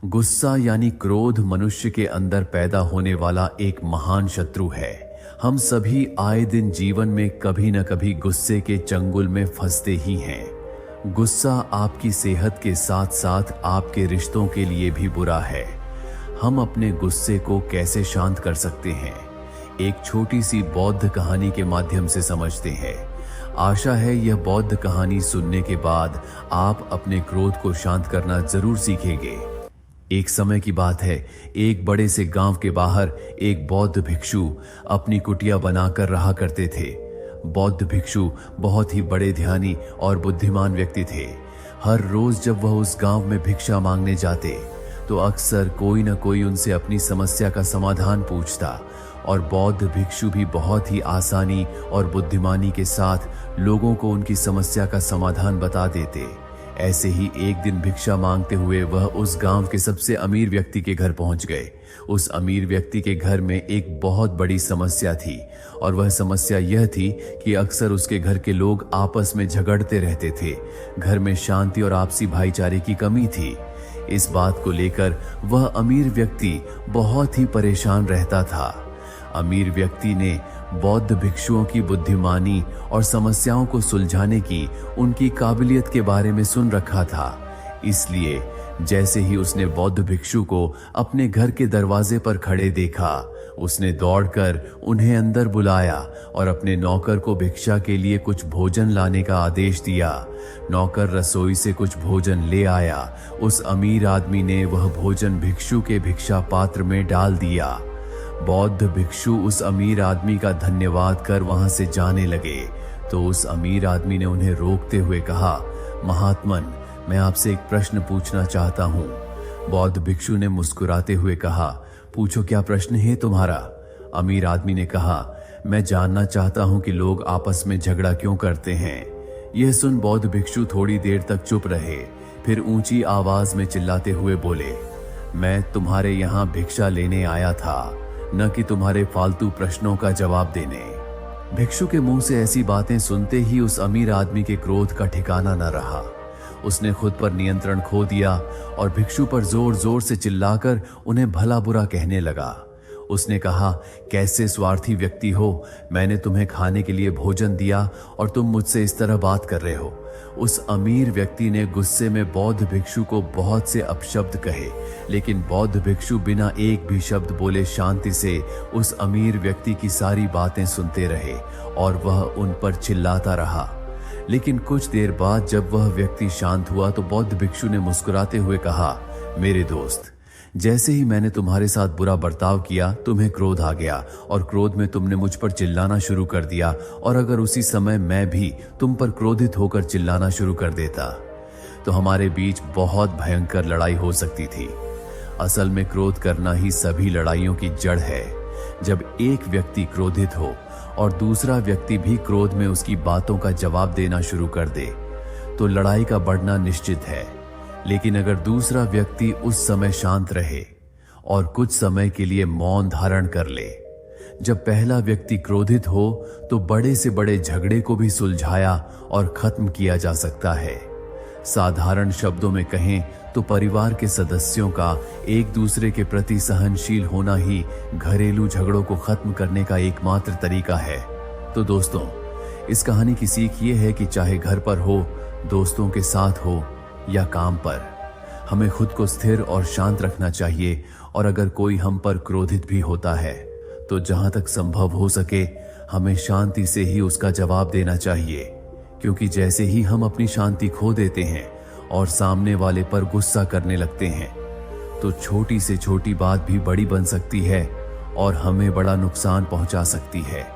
गुस्सा यानी क्रोध मनुष्य के अंदर पैदा होने वाला एक महान शत्रु है। हम सभी आए दिन जीवन में कभी न कभी गुस्से के चंगुल में फंसते ही हैं। गुस्सा आपकी सेहत के साथ साथ आपके रिश्तों के लिए भी बुरा है। हम अपने गुस्से को कैसे शांत कर सकते हैं, एक छोटी सी बौद्ध कहानी के माध्यम से समझते हैं। आशा है यह बौद्ध कहानी सुनने के बाद आप अपने क्रोध को शांत करना जरूर सीखेंगे। एक समय की बात है, एक बड़े से गांव के बाहर एक बौद्ध भिक्षु अपनी कुटिया बनाकर रहा करते थे। बौद्ध भिक्षु बहुत ही बड़े ध्यानी और बुद्धिमान व्यक्ति थे। हर रोज जब वह उस गांव में भिक्षा मांगने जाते तो अक्सर कोई न कोई उनसे अपनी समस्या का समाधान पूछता और बौद्ध भिक्षु भी बहुत ही आसानी और बुद्धिमानी के साथ लोगों को उनकी समस्या का समाधान बता देते। ऐसे ही एक दिन भिक्षा मांगते हुए वह उस गांव के सबसे अमीर व्यक्ति के घर पहुंच गए। उस अमीर व्यक्ति के घर में एक बहुत बड़ी समस्या थी और वह समस्या यह थी कि अक्सर उसके घर के लोग आपस में झगड़ते रहते थे। घर में शांति और आपसी भाईचारे की कमी थी। इस बात को लेकर वह अमीर व्यक्ति बहुत ही परेशान रहता था। अमीर व्यक्ति ने बौद्ध भिक्षुओं की बुद्धिमानी और समस्याओं को सुलझाने की उनकी काबिलियत के बारे में सुन रखा था। इसलिए जैसे ही उसने बौद्ध भिक्षु को अपने घर के दरवाजे पर खड़े देखा, उसने दौड़कर उन्हें अंदर बुलाया और अपने नौकर को भिक्षा के लिए कुछ भोजन लाने का आदेश दिया। नौकर रसोई से कुछ भोजन ले आया। उस अमीर आदमी ने वह भोजन भिक्षु के भिक्षा पात्र में डाल दिया। बौद्ध भिक्षु उस अमीर आदमी का धन्यवाद कर वहां से जाने लगे तो उस अमीर आदमी ने उन्हें रोकते हुए कहा, महात्मन, मैं आपसे एक प्रश्न पूछना चाहता हूँ। बौद्ध भिक्षु ने मुस्कुराते हुए कहा, पूछो, क्या प्रश्न है तुम्हारा? अमीर आदमी ने कहा, मैं जानना चाहता हूँ कि लोग आपस में झगड़ा क्यों करते हैं। यह सुन बौद्ध भिक्षु थोड़ी देर तक चुप रहे, फिर ऊंची आवाज में चिल्लाते हुए बोले, मैं तुम्हारे यहाँ भिक्षा लेने आया था, न कि तुम्हारे फालतू प्रश्नों का जवाब देने। भिक्षु के मुंह से ऐसी बातें सुनते ही उस अमीर आदमी के क्रोध का ठिकाना न रहा। उसने खुद पर नियंत्रण खो दिया और भिक्षु पर जोर जोर से चिल्लाकर उन्हें भला बुरा कहने लगा। उसने कहा, कैसे स्वार्थी व्यक्ति हो, मैंने तुम्हें खाने के लिए भोजन दिया और तुम मुझसे इस तरह बात कर रहे हो। उस अमीर व्यक्ति ने गुस्से में बौद्ध भिक्षु को बहुत से अपशब्द कहे, लेकिन बौद्ध भिक्षु बिना एक भी शब्द बोले शांति से उस अमीर व्यक्ति की सारी बातें सुनते रहे और वह उन पर चिल्लाता रहा। लेकिन कुछ देर बाद जब वह व्यक्ति शांत हुआ तो बौद्ध भिक्षु ने मुस्कुराते हुए कहा, मेरे दोस्त, जैसे ही मैंने तुम्हारे साथ बुरा बर्ताव किया, तुम्हें क्रोध आ गया और क्रोध में तुमने मुझ पर चिल्लाना शुरू कर दिया, और अगर उसी समय मैं भी तुम पर क्रोधित होकर चिल्लाना शुरू कर देता तो हमारे बीच बहुत भयंकर लड़ाई हो सकती थी। असल में क्रोध करना ही सभी लड़ाइयों की जड़ है। जब एक व्यक्ति क्रोधित हो और दूसरा व्यक्ति भी क्रोध में उसकी बातों का जवाब देना शुरू कर दे तो लड़ाई का बढ़ना निश्चित है। लेकिन अगर दूसरा व्यक्ति उस समय शांत रहे और कुछ समय के लिए मौन धारण कर ले, जब पहला व्यक्ति क्रोधित हो तो बड़े से बड़े झगड़े को भी सुलझाया और खत्म किया जा सकता है। साधारण शब्दों में कहें तो परिवार के सदस्यों का एक दूसरे के प्रति सहनशील होना ही घरेलू झगड़ों को खत्म करने का एकमात्र तरीका है। तो दोस्तों, इस कहानी की सीख ये है कि चाहे घर पर हो, दोस्तों के साथ हो या काम पर, हमें खुद को स्थिर और शांत रखना चाहिए। और अगर कोई हम पर क्रोधित भी होता है तो जहां तक संभव हो सके हमें शांति से ही उसका जवाब देना चाहिए, क्योंकि जैसे ही हम अपनी शांति खो देते हैं और सामने वाले पर गुस्सा करने लगते हैं तो छोटी से छोटी बात भी बड़ी बन सकती है और हमें बड़ा नुकसान पहुंचा सकती है।